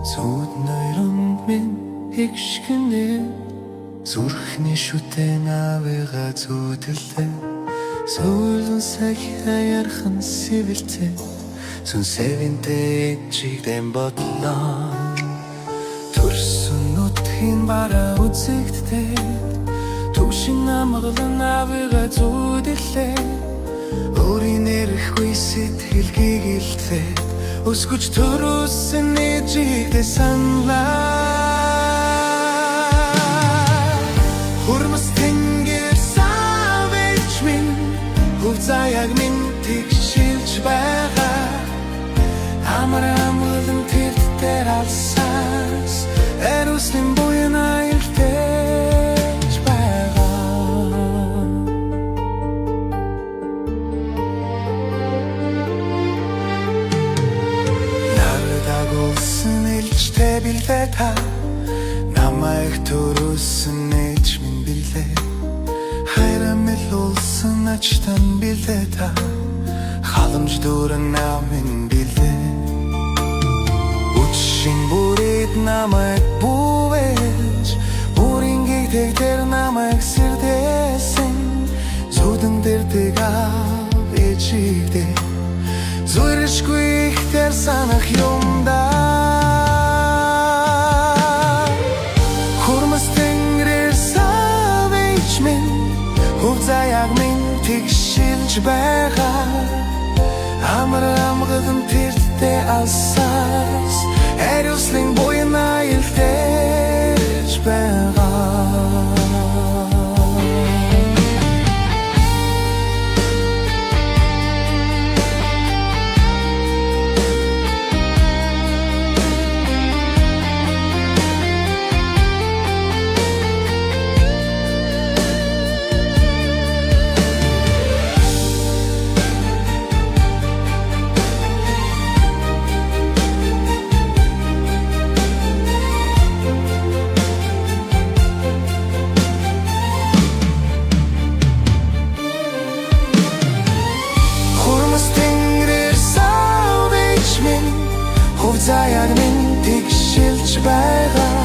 Зүуд нойронд минь хэгшгэнэ зүрхний шүтэн авыга зүудлээ сүүлэн сая ярхан сивэлтэй сүнсэвинтэй чигдэм бодлоо төрсөн нутгийн бараа үзэгдтэй түвшин амгалан авыга зүудлээ өөрийн эрэхгүй сэтгэл гэгэлтэй өсгөж төрөөсөн ээжигдээ саналаа Хурмас тэнгэр савэж минь хөв заяаг минь тэгшилж байгаа Амар амгалан тэр дээр алсаас эруслин буян айлтэж байгаа Нардаг улсын элчтэй билээ та Намайг төрөөсөн ээж минь билээ Хайрамэл улсын ачтан билээ та Халамж дүүрэн намын билээ Үчшин бүрээд намайг бүүвэж Бүрийн гэгдэг дээр намайг сэрдээсэн Зүудэн дээр дэгаав ээжигдээ Зүршгүй их дээр санах юмдаа Хурмас тэнгэрээр савэж минь Хөв заяаг минь тэгшилж байгаа Амар амгалан тэртээ алсаас Эруслин буян айлтэж байгаа Заяаг минь тэгшилж байгаа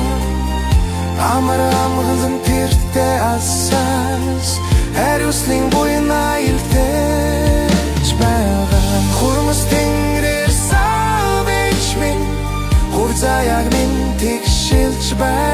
Амар амгалан тэртээ алсаас Эруслин буян айлтэж байгаа Хурмас тэнгэрээр савэж минь Хөв заяаг минь тэгшилж байгаа